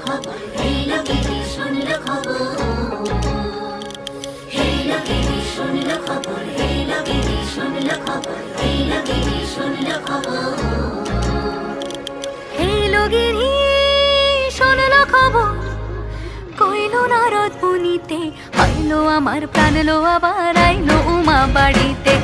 খবর, হেলো গিরি শুনলো খবর, হেলো গিরি শুনলো খবর, হেলো গিরি শুনলো খবর, হেলো গিরি শুনলো খবর, হেলো গিরি শুনলো খবর, কইলো নারদ মুনিতে, হইলো আমার প্রাণ লো আবার আইলো উমা বাড়িতে।